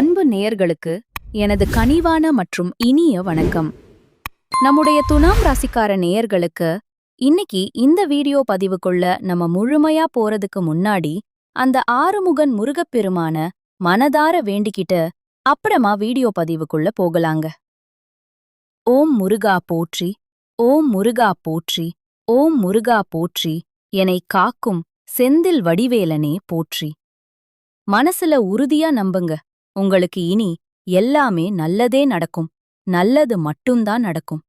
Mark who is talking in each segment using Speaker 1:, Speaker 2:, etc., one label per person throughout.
Speaker 1: அன்பு நேயர்களுக்கு எனது கனிவான மற்றும் இனிய வணக்கம். நம்முடைய துலாம் ராசிக்கார நேயர்களுக்கு இன்னைக்கு இந்த வீடியோ பதிவுக்குள்ள நம்ம முழுமையா போறதுக்கு முன்னாடி அந்த ஆறுமுகன் முருகப்பெருமான மனதார வேண்டிக்கிட்டு அப்புறமா வீடியோ பதிவுக்குள்ள போகலாங்க. ஓம் முருகா போற்றி, ஓம் முருகா போற்றி, ஓம் முருகா போற்றி, என்னை காக்கும் செந்தில் வடிவேலனே போற்றி. மனசுல உறுதியா நம்புங்க, உங்களுக்கு இனி எல்லாமே நல்லதே நடக்கும். நல்லது மட்டும்தான் நடக்கும்.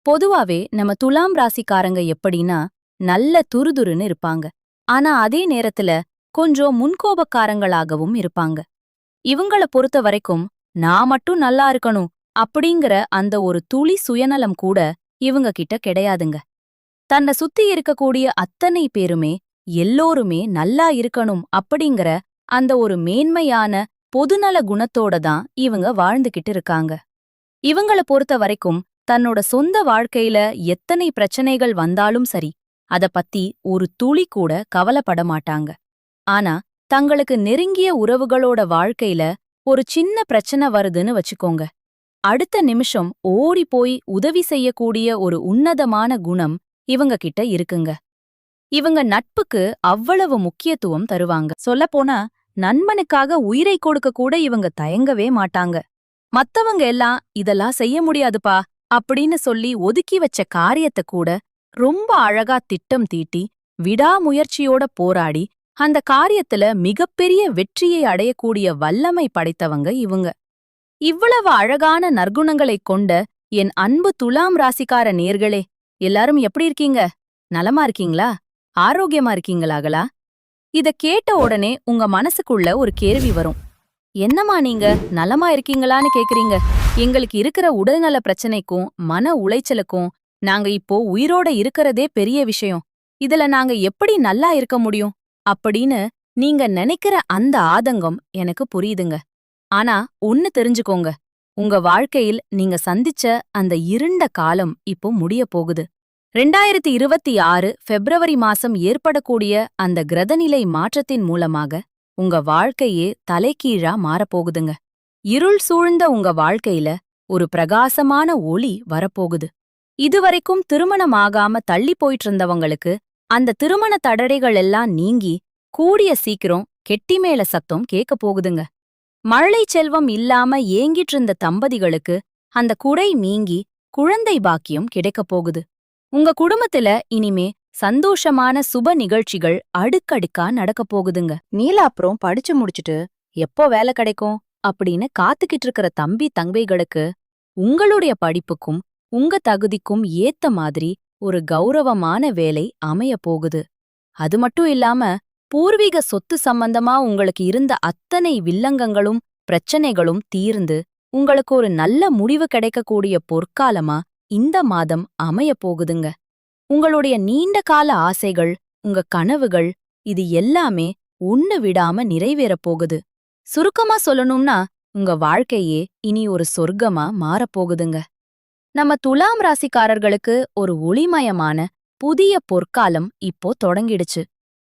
Speaker 1: பொதுவாவே நம்ம துலாம் ராசிக்காரங்க எப்படின்னா நல்ல துருதுருன்னு இருப்பாங்க. ஆனா அதே நேரத்துல கொஞ்சம் முன்கோபக்காரங்களாகவும் இருப்பாங்க. இவங்கள பொறுத்த வரைக்கும் நான் மட்டும் நல்லா இருக்கணும் அப்படிங்கிற அந்த ஒரு துளி சுயநலம் கூட இவங்க கிட்ட கிடையாதுங்க. தன்னை சுத்தி இருக்கக்கூடிய அத்தனை பேருமே எல்லோருமே நல்லா இருக்கணும் அப்படிங்கிற அந்த ஒரு மேன்மையான பொதுநல குணத்தோட தான் இவங்க வாழ்ந்துகிட்டு இருக்காங்க. இவங்கள பொறுத்த வரைக்கும் தன்னோட சொந்த வாழ்க்கையில எத்தனை பிரச்சனைகள் வந்தாலும் சரி, அத பத்தி ஒரு துளி கூட கவலைப்பட மாட்டாங்க. ஆனா தங்களுக்கு நெருங்கிய உறவுகளோட வாழ்க்கையில ஒரு சின்ன பிரச்சனை வருதுன்னு வச்சுக்கோங்க, அடுத்த நிமிஷம் ஓடி போய் உதவி செய்யக்கூடிய ஒரு உன்னதமான குணம் இவங்க கிட்ட இருக்குங்க. இவங்க நட்புக்கு அவ்வளவு முக்கியத்துவம் தருவாங்க. சொல்லப்போனா நண்பனுக்காக உயிரை கொடுக்க கூட இவங்க தயங்கவே மாட்டாங்க. மத்தவங்க எல்லாம் இதெல்லாம் செய்ய முடியாதுப்பா அப்படின்னு சொல்லி ஒதுக்கி வச்ச காரியத்தை கூட ரொம்ப அழகா திட்டம் தீட்டி விடாமுயற்சியோட போராடி அந்த காரியத்துல மிகப்பெரிய வெற்றியை அடையக்கூடிய வல்லமை படைத்தவங்க இவங்க. இவ்வளவு அழகான நற்குணங்களைக் கொண்ட என் அன்பு துலாம் ராசிக்கார நேர்களே, எல்லாரும் எப்படி இருக்கீங்க? நலமா இருக்கீங்களா? ஆரோக்கியமா இருக்கீங்களாகளா? இத கேட்ட உடனே உங்க மனசுக்குள்ள ஒரு கேள்வி வரும். என்னம்மா நீங்க நலமா இருக்கீங்களான்னு கேக்குறீங்க? எங்களுக்கு இருக்கிற உடல்நல பிரச்சனைக்கும் மன உளைச்சலுக்கும் நாங்க இப்போ உயிரோட இருக்கறதே பெரிய விஷயம். இதுல நாங்க எப்படி நல்லா இருக்க முடியும் அப்படின்னு நீங்க நினைக்கிற அந்த ஆதங்கம் எனக்கு புரியுதுங்க. ஆனா ஒன்னு தெரிஞ்சுக்கோங்க, உங்க வாழ்க்கையில் நீங்க சந்திச்ச அந்த இருண்ட காலம் இப்போ முடிய போகுது. 2026 பிப்ரவரி மாசம் ஏற்படக்கூடிய அந்த கிரகநிலை மாற்றத்தின் மூலமாக உங்க வாழ்க்கையே தலைகீழா மாறப்போகுதுங்க. இருள் சூழ்ந்த உங்க வாழ்க்கையில ஒரு பிரகாசமான ஒளி வரப்போகுது. இதுவரைக்கும் திருமணமாகாம தள்ளி போயிட்டு இருந்தவங்களுக்கு அந்த திருமண தடரைகள் எல்லாம் நீங்கி கூடிய சீக்கிரம் கெட்டிமேள சத்தம் கேட்க போகுதுங்க. மழை செல்வம் இல்லாம ஏங்கிட்டு இருந்த தம்பதிகளுக்கு அந்த குறை நீங்கி குழந்தை பாக்கியம் கிடைக்கப் போகுது. உங்க குடும்பத்துல இனிமே சந்தோஷமான சுப நிகழ்ச்சிகள் அடுக்கடுக்கா நடக்கப் போகுதுங்க. நீலா அப்புறம் படிச்சு முடிச்சுட்டு எப்போ வேலை கிடைக்கும் அப்படின்னு காத்துக்கிட்டு இருக்கிற தம்பி தங்கைகளுக்கு உங்களுடைய படிப்புக்கும் உங்க தகுதிக்கும் ஏத்த மாதிரி ஒரு கௌரவமான வேலை அமைய போகுது. அது மட்டும் இல்லாம பூர்வீக சொத்து சம்பந்தமா உங்களுக்கு இருந்த அத்தனை வில்லங்கங்களும் பிரச்சனைகளும் தீர்ந்து உங்களுக்கு ஒரு நல்ல முடிவு கிடைக்கக்கூடிய பொற்காலமா இந்த மாதம் அமைய போகுதுங்க. உங்களுடைய நீண்ட கால ஆசைகள், உங்க கனவுகள், இது எல்லாமே ஒண்ணு விடாம நிறைவேறப் போகுது. சுருக்கமா சொல்லணும்னா உங்க வாழ்க்கையே இனி ஒரு சொர்க்கமா மாறப்போகுதுங்க. நம்ம துலாம் ராசிக்காரர்களுக்கு ஒரு ஒளிமயமான புதிய பொற்காலம் இப்போ தொடங்கிடுச்சு.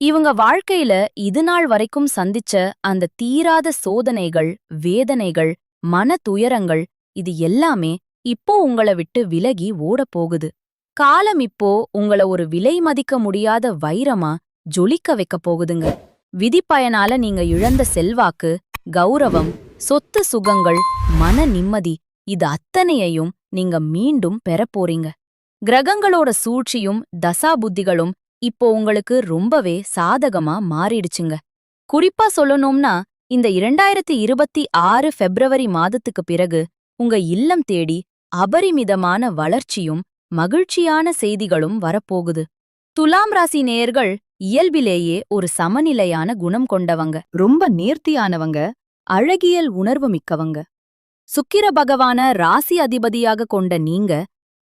Speaker 1: இவங்க வாழ்க்கையில இதுநாள் வரைக்கும் சந்திச்ச அந்த தீராத சோதனைகள், வேதனைகள், மன துயரங்கள், இது எல்லாமே இப்போ உங்கள விட்டு விலகி ஓடப் போகுது. காலம் இப்போ உங்கள ஒரு விலை மதிக்க முடியாத வைரமா ஜொலிக்க வைக்கப் போகுதுங்க. விதிப்பயனால நீங்க இழந்த செல்வாக்கு, கௌரவம், சொத்து சுகங்கள், மன நிம்மதி, இது அத்தனையையும் நீங்க மீண்டும் பெறப்போறீங்க. கிரகங்களோட சூழ்ச்சியும் தசா புத்திகளும் இப்போ உங்களுக்கு ரொம்பவே சாதகமா மாறிடுச்சுங்க. குறிப்பா சொல்லணும்னா இந்த 2026 பிப்ரவரி மாதத்துக்கு பிறகு உங்க இல்லம் தேடி அபரிமிதமான வளர்ச்சியும் மகிழ்ச்சியான செய்திகளும் வரப்போகுது. துலாம் ராசி நேயர்கள் இயல்பிலேயே ஒரு சமநிலையான குணம் கொண்டவங்க, ரொம்ப நேர்த்தியானவங்க, அழகியல் உணர்வு மிக்கவங்க. சுக்கிர பகவான ராசி அதிபதியாக கொண்ட நீங்க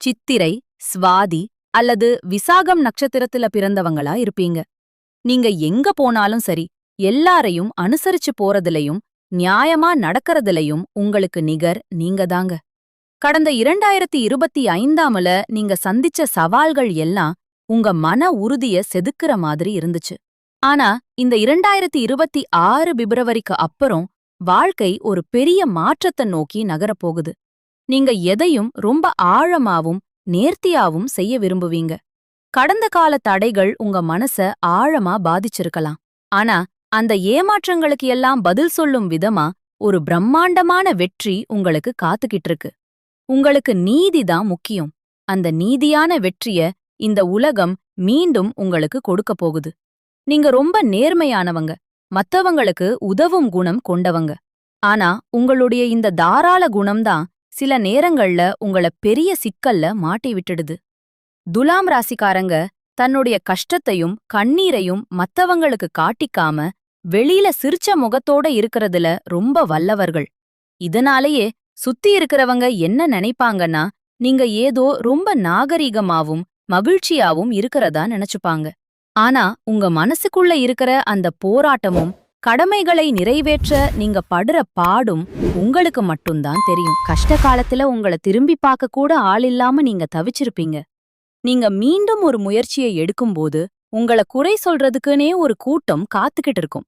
Speaker 1: சித்திரை, சுவாதி அல்லது விசாகம் நட்சத்திரத்துல பிறந்தவங்களா இருப்பீங்க. நீங்க எங்க போனாலும் சரி, எல்லாரையும் அனுசரிச்சு போறதுலயும் நியாயமா நடக்கறதுலயும் உங்களுக்கு நிகர் நீங்கதாங்க. கடந்த 2025ஆம்ல நீங்க சந்திச்ச சவால்கள் எல்லாம் உங்க மன உறுதிய செதுக்குற மாதிரி இருந்துச்சு. ஆனா இந்த 2026 பிப்ரவரிக்கு அப்புறம் வாழ்க்கை ஒரு பெரிய மாற்றத்தை நோக்கி நகரப்போகுது. நீங்க எதையும் ரொம்ப ஆழமாவும் நேர்த்தியாவும் செய்ய விரும்புவீங்க. கடந்த கால தடைகள் உங்க மனச ஆழமா பாதிச்சிருக்கலாம். ஆனா அந்த ஏமாற்றங்களுக்கு எல்லாம் பதில் சொல்லும் விதமா ஒரு பிரம்மாண்டமான வெற்றி உங்களுக்கு காத்துக்கிட்டு இருக்கு. உங்களுக்கு நீதி தான் முக்கியம். அந்த நீதியான வெற்றிய இந்த உலகம் மீண்டும் உங்களுக்கு கொடுக்க போகுது. நீங்க ரொம்ப நேர்மையானவங்க, மத்தவங்களுக்கு உதவும் குணம் கொண்டவங்க. ஆனா உங்களுடைய இந்த தாராள குணம்தான் சில நேரங்கள்ல உங்கள பெரிய சிக்கல்ல மாட்டி விட்டுடுது. துலாம் ராசிக்காரங்க தன்னுடைய கஷ்டத்தையும் கண்ணீரையும் மத்தவங்களுக்கு காட்டிக்காம வெளியில சிரிச்ச முகத்தோட இருக்கறதுல ரொம்ப வல்லவர்கள். இதனாலேயே சுத்தி இருக்கிறவங்க என்ன நினைப்பாங்கன்னா, நீங்க ஏதோ ரொம்ப நாகரிகமாவும் மகிழ்ச்சியாவும் இருக்கறதா நினைச்சுப்பாங்க. ஆனா உங்க மனசுக்குள்ள இருக்கிற அந்த போராட்டமும் கடமைகளை நிறைவேற்ற நீங்க படுற பாடும் உங்களுக்கு மட்டும்தான் தெரியும். கஷ்ட காலத்துல உங்கள திரும்பி பார்க்க கூட ஆள் இல்லாம நீங்க தவிச்சிருப்பீங்க. நீங்க மீண்டும் ஒரு முயற்சியை எடுக்கும்போது உங்கள குறை சொல்றதுக்குனே ஒரு கூட்டம் காத்துக்கிட்டு இருக்கும்.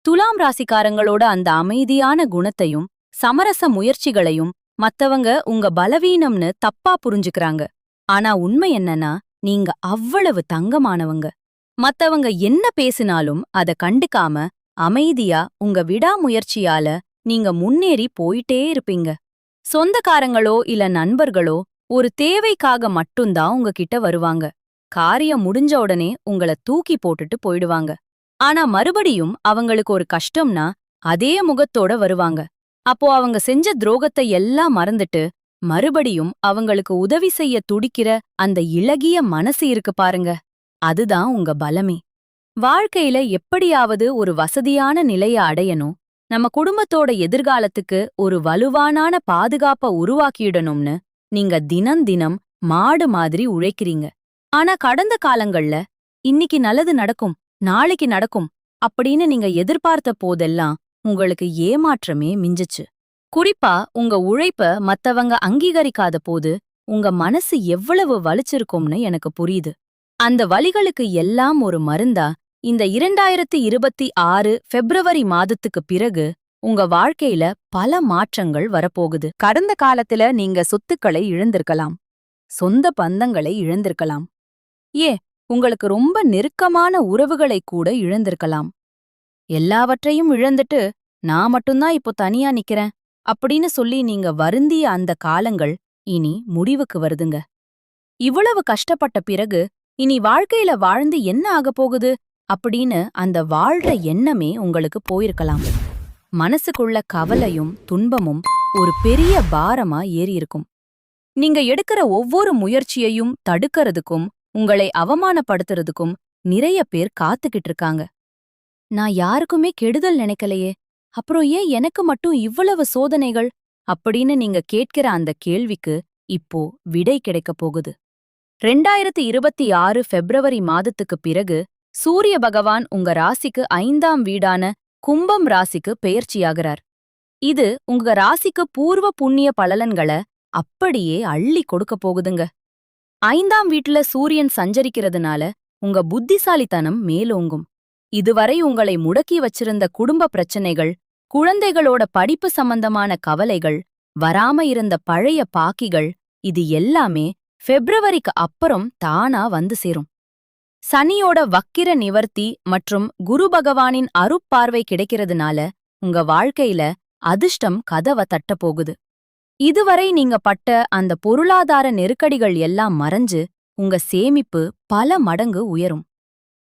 Speaker 1: துலாம் ராசிக்காரங்களோட அந்த அமைதியான குணத்தையும் சமரச முயற்சிகளையும் மத்தவங்க உங்க பலவீனம்னு தப்பா புரிஞ்சுக்கறாங்க. ஆனா உண்மை என்னன்னா, நீங்க அவ்வளவு தங்கமானவங்க. மத்தவங்க என்ன பேசினாலும் அத கண்டுக்காம அமைதியா உங்க விடாமுயற்சியால நீங்க முன்னேறி போயிட்டே இருப்பீங்க. சொந்தக்காரங்களோ இல்ல நண்பர்களோ ஒரு தேவைக்காக மட்டும்தான் உங்ககிட்ட வருவாங்க. காரியம் முடிஞ்ச உடனே உங்கள தூக்கி போட்டுட்டு போயிடுவாங்க. ஆனா மறுபடியும் அவங்களுக்கு ஒரு கஷ்டம்னா அதே முகத்தோட வருவாங்க. அப்போ அவங்க செஞ்ச துரோகத்தை எல்லாம் மறந்துட்டு மறுபடியும் அவங்களுக்கு உதவி செய்ய துடிக்கிற அந்த இளகிய மனசு இருக்கு பாருங்க, அதுதான் உங்க பலமே. வாழ்க்கையில எப்படியாவது ஒரு வசதியான நிலைய அடையணும், நம்ம குடும்பத்தோட எதிர்காலத்துக்கு ஒரு வலுவான பாதுகாப்ப உருவாக்கிடணும்னு நீங்க தினம் தினம் மாடு மாதிரி உழைக்கிறீங்க. ஆனா கடந்த காலங்கள்ல இன்னிக்கு நல்லது நடக்கும், நாளைக்கு நடக்கும் அப்படின்னு நீங்க எதிர்பார்த்த போதெல்லாம் உங்களுக்கு ஏமாற்றமே மிஞ்சுச்சு. குறிப்பா உங்க உழைப்ப மத்தவங்க அங்கீகரிக்காத போது உங்க மனசு எவ்வளவு வலிச்சிருக்கும்னு எனக்கு புரியுது. அந்த வலிகளுக்கு எல்லாம் ஒரு மருந்தா இந்த 2026 பிப்ரவரி மாதத்துக்கு பிறகு உங்க வாழ்க்கையில பல மாற்றங்கள் வரப்போகுது. கடந்த காலத்துல நீங்க சொத்துக்களை இழந்திருக்கலாம், சொந்த பந்தங்களை இழந்திருக்கலாம், உங்களுக்கு ரொம்ப நெருக்கமான உறவுகளை கூட இழந்திருக்கலாம். எல்லாவற்றையும் இழந்துட்டு நான் மட்டும்தான் இப்போ தனியா நிக்கிறேன் அப்படின்னு சொல்லி நீங்க வருந்திய அந்த காலங்கள் இனி முடிவுக்கு வருதுங்க. இவ்வளவு கஷ்டப்பட்ட பிறகு இனி வாழ்க்கையில வாழ்ந்து என்ன ஆகப் போகுது அப்படின்னு அந்த வாழ்ற எண்ணமே உங்களுக்கு போயிருக்கலாம். மனசுக்குள்ள கவலையும் துன்பமும் ஒரு பெரிய பாரமா ஏறியிருக்கும். நீங்க எடுக்கிற ஒவ்வொரு முயற்சியையும் தடுக்கிறதுக்கும் உங்களை அவமானப்படுத்துறதுக்கும் நிறைய பேர் காத்துக்கிட்டு இருக்காங்க. நான் யாருக்குமே கெடுதல் நினைக்கலையே, அப்புறம் ஏன் எனக்கு மட்டும் இவ்வளவு சோதனைகள் அப்படின்னு நீங்க கேட்கிற அந்த கேள்விக்கு இப்போ விடை கிடைக்கப் போகுது. 2026 பிப்ரவரி மாதத்துக்குப் பிறகு சூரிய பகவான் உங்க ராசிக்கு 5ஆம் வீடான கும்பம் ராசிக்கு பெயர்ச்சியாகிறார். இது உங்க ராசிக்கு பூர்வ புண்ணிய பலன்கள அப்படியே அள்ளி கொடுக்க போகுதுங்க. 5ஆம் வீட்டுல சூரியன் சஞ்சரிக்கிறதுனால உங்க புத்திசாலித்தனம் மேலோங்கும். இதுவரை உங்களை முடக்கி வச்சிருந்த குடும்ப பிரச்சனைகள், குழந்தைகளோட படிப்பு சம்பந்தமான கவலைகள், வராம இருந்த பழைய பாக்கிகள், இது எல்லாமே பிப்ரவரிக்கு அப்புறம் தானா வந்து சேரும். சனியோட வக்கிர நிவர்த்தி மற்றும் குரு பகவானின் அருட்பார்வை கிடைக்கிறதுனால உங்க வாழ்க்கையில அதிர்ஷ்டம் கதவ தட்டப் போகுது. இதுவரை நீங்க பட்ட அந்த பொருளாதார நெருக்கடிகள் எல்லாம் மறைஞ்சு உங்க சேமிப்பு பல மடங்கு உயரும்.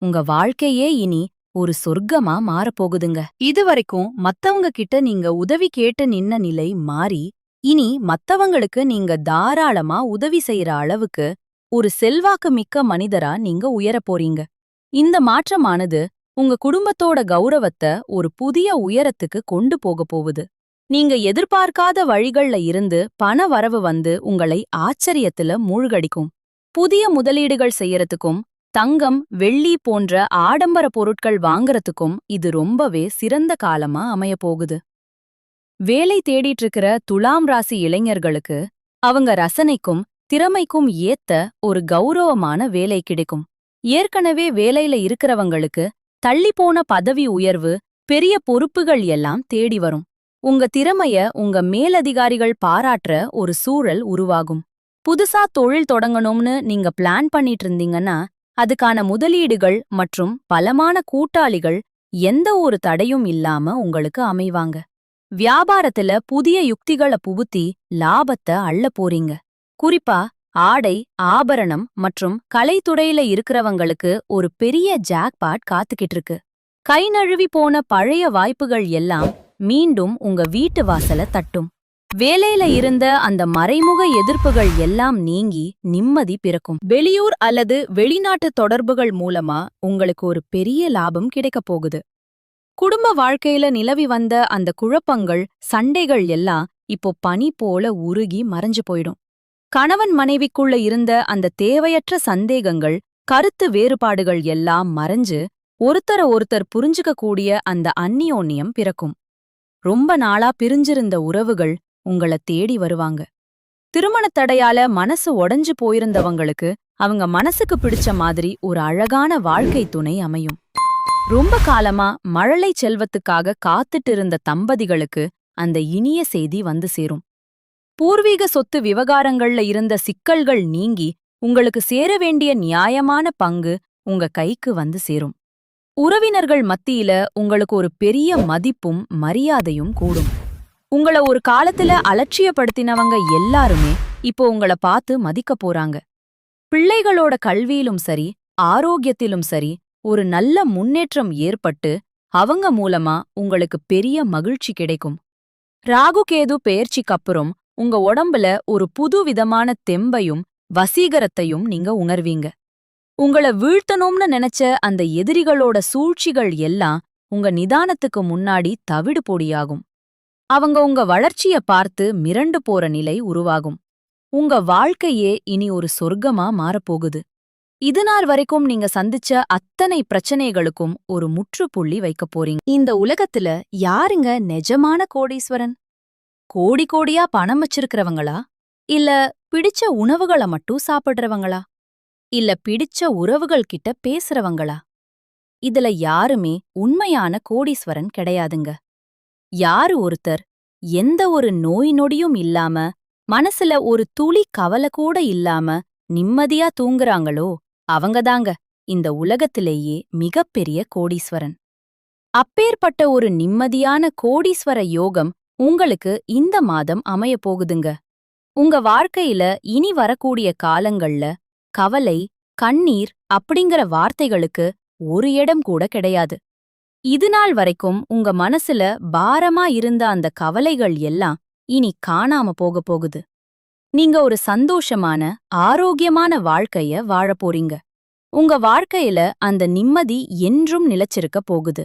Speaker 1: உங்க வாழ்க்கையே இனி ஒரு சொர்க்கமா மாறப்போகுதுங்க. இதுவரைக்கும் மத்தவங்க கிட்ட நீங்க உதவி கேட்டு நின்ன நிலை மாறி இனி மத்தவங்களுக்கு நீங்க தாராளமா உதவி செய்யற அளவுக்கு ஒரு செல்வாக்கு மிக்க மனிதரா நீங்க உயரப் போறீங்க. இந்த மாற்றமானது உங்க குடும்பத்தோட கௌரவத்தை ஒரு புதிய உயரத்துக்கு கொண்டு போகப் போகுது. நீங்க எதிர்பார்க்காத வழிகள்ல இருந்து பண வரவு வந்து உங்களை ஆச்சரியத்துல மூழ்கடிக்கும். புதிய முதலீடுகள் செய்யறதுக்கும் தங்கம், வெள்ளி போன்ற ஆடம்பர பொருட்கள் வாங்கறதுக்கும் இது ரொம்பவே சிறந்த காலமா அமையப் போகுது. வேலை தேடிட்டு இருக்கிற துலாம் ராசி இளைஞர்களுக்கு அவங்க ரசனைக்கும் திறமைக்கும் ஏத்த ஒரு கௌரவமான வேலை கிடைக்கும். ஏற்கனவே வேலையில இருக்கிறவங்களுக்கு தள்ளிப்போன பதவி உயர்வு, பெரிய பொறுப்புகள் எல்லாம் தேடி வரும். உங்க திறமைய உங்க மேலதிகாரிகள் பாராட்டுற ஒரு சூழல் உருவாகும். புதுசா தொழில் தொடங்கணும்னு நீங்க பிளான் பண்ணிட்டு இருந்தீங்கன்னா, அதுக்கான முதலீடுகள் மற்றும் பலமான கூட்டாளிகள் எந்த ஒரு தடையும் இல்லாம உங்களுக்கு அமைவாங்க. வியாபாரத்துல புதிய யுக்திகள புகுத்தி லாபத்த அள்ள போறீங்க. குறிப்பா ஆடை, ஆபரணம் மற்றும் கலைத்துறையில இருக்கிறவங்களுக்கு ஒரு பெரிய ஜாக்பாட் காத்துக்கிட்டு இருக்கு. கை நழுவி போன பழைய வாய்ப்புகள் எல்லாம் மீண்டும் உங்க வீட்டு வாசல தட்டும். வேலையில இருந்த அந்த மறைமுக எதிர்ப்புகள் எல்லாம் நீங்கி நிம்மதி பிறக்கும். வெளியூர் அல்லது வெளிநாட்டு தொடர்புகள் மூலமா உங்களுக்கு ஒரு பெரிய லாபம் கிடைக்கப் போகுது. குடும்ப வாழ்க்கையில நிலவி வந்த அந்த குழப்பங்கள், சண்டைகள் எல்லாம் இப்போ பனி போல உருகி மறைஞ்சு போயிடும். கணவன் மனைவிக்குள்ள இருந்த அந்த தேவையற்ற சந்தேகங்கள், கருத்து வேறுபாடுகள் எல்லாம் மறைஞ்சு ஒருத்தர ஒருத்தர் புரிஞ்சுக்கக்கூடிய அந்த அந்நியோன்யம் பிறக்கும். ரொம்ப நாளா பிரிஞ்சிருந்த உறவுகள் உங்கள தேடி வருவாங்க. திருமணத் தடையால மனசு உடைஞ்சு போயிருந்தவங்களுக்கு அவங்க மனசுக்கு பிடிச்ச மாதிரி ஒரு அழகான வாழ்க்கை துணை அமையும். ரொம்ப காலமா மழலை செல்வத்துக்காக காத்துட்டு இருந்த தம்பதிகளுக்கு அந்த இனிய செய்தி வந்து சேரும். பூர்வீக சொத்து விவகாரங்கள்ல இருந்த சிக்கல்கள் நீங்கி உங்களுக்கு சேர வேண்டிய நியாயமான பங்கு உங்க கைக்கு வந்து சேரும். உறவினர்கள் மத்தியில உங்களுக்கு ஒரு பெரிய மதிப்பும் மரியாதையும் கூடும். உங்கள ஒரு காலத்துல அலட்சியப்படுத்தினவங்க எல்லாருமே இப்போ உங்கள பார்த்து மதிக்க போறாங்க. பிள்ளைகளோட கல்வியிலும் சரி, ஆரோக்கியத்திலும் சரி ஒரு நல்ல முன்னேற்றம் ஏற்பட்டு அவங்க மூலமா உங்களுக்கு பெரிய மகிழ்ச்சி கிடைக்கும். ராகு கேது பெயர்ச்சிக்கப்புறம் உங்க உடம்புல ஒரு புது விதமான தெம்பையும் வசீகரத்தையும் நீங்க உணர்வீங்க. உங்கள வீழ்த்தணும்னு நினைச்ச அந்த எதிரிகளோட சூழ்ச்சிகள் எல்லாம் உங்க நிதானத்துக்கு முன்னாடி தவிடு பொடியாகும். அவங்க உங்க வளர்ச்சிய பார்த்து மிரண்டு போற நிலை உருவாகும். உங்க வாழ்க்கையே இனி ஒரு சொர்க்கமா மாறப்போகுது. இதுநாள் வரைக்கும் நீங்க சந்திச்ச அத்தனை பிரச்சனைகளுக்கும் ஒரு முற்றுப்புள்ளி வைக்கப் போறீங்க. இந்த உலகத்துல யாருங்க நிஜமான கோடீஸ்வரன்? கோடி கோடியா பணம் வச்சிருக்கிறவங்களா? இல்ல பிடிச்ச உணவுகளை மட்டும் சாப்பிடுறவங்களா? இல்ல பிடிச்ச உறவுகள் கிட்ட பேசுறவங்களா? இதுல யாருமே உண்மையான கோடீஸ்வரன் கிடையாதுங்க. யாரு ஒருத்தர் எந்த ஒரு நோய் நொடியும் இல்லாம, மனசுல ஒரு துளி கவலை கூட இல்லாம நிம்மதியா தூங்குறாங்களோ அவங்கதாங்க இந்த உலகத்திலேயே மிகப்பெரிய கோடீஸ்வரன். அப்பேற்பட்ட ஒரு நிம்மதியான கோடீஸ்வர யோகம் உங்களுக்கு இந்த மாதம் அமையப் போகுதுங்க. உங்க வாழ்க்கையில இனி வரக்கூடிய காலங்கள்ல கவலை, கண்ணீர் அப்படிங்கிற வார்த்தைகளுக்கு ஒரு இடம் கூட கிடையாது. இதுநாள் வரைக்கும் உங்க மனசுல பாரமா இருந்த அந்த கவலைகள் எல்லாம் இனி காணாம போகப் போகுது. நீங்க ஒரு சந்தோஷமான, ஆரோக்கியமான வாழ்க்கைய வாழப் போறீங்க. உங்க வாழ்க்கையில அந்த நிம்மதி என்றும் நிலைச்சிருக்க போகுது.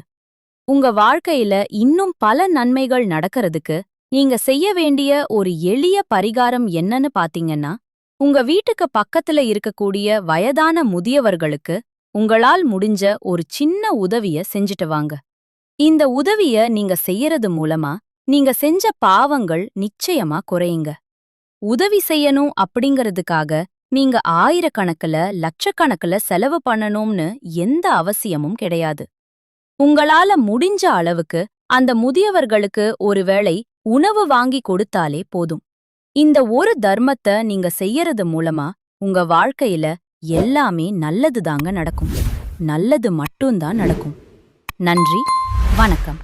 Speaker 1: உங்க வாழ்க்கையில இன்னும் பல நன்மைகள் நடக்கிறதுக்கு நீங்க செய்ய வேண்டிய ஒரு எளிய பரிகாரம் என்னன்னு பாத்தீங்கன்னா, உங்க வீட்டுக்கு பக்கத்துல இருக்கக்கூடிய வயதான முதியவர்களுக்கு உங்களால் முடிஞ்ச ஒரு சின்ன உதவிய செஞ்சுட்டு வாங்க. இந்த உதவிய நீங்க செய்யறது மூலமா நீங்க செஞ்ச பாவங்கள் நிச்சயமா குறையுங்க. உதவி செய்யணும் அப்படிங்கறதுக்காக நீங்க ஆயிரக்கணக்குல, லட்சக்கணக்குல செலவு பண்ணணும்னு எந்த அவசியமும் கிடையாது. உங்களால முடிஞ்ச அளவுக்கு அந்த முதியவர்களுக்கு ஒருவேளை உணவு வாங்கி கொடுத்தாலே போதும். இந்த ஒரு தர்மத்தை நீங்க செய்யறது மூலமா உங்க வாழ்க்கையில எல்லாமே நல்லதுதாங்க நடக்கும். நல்லது மட்டும்தான் நடக்கும். நன்றி, வணக்கம்.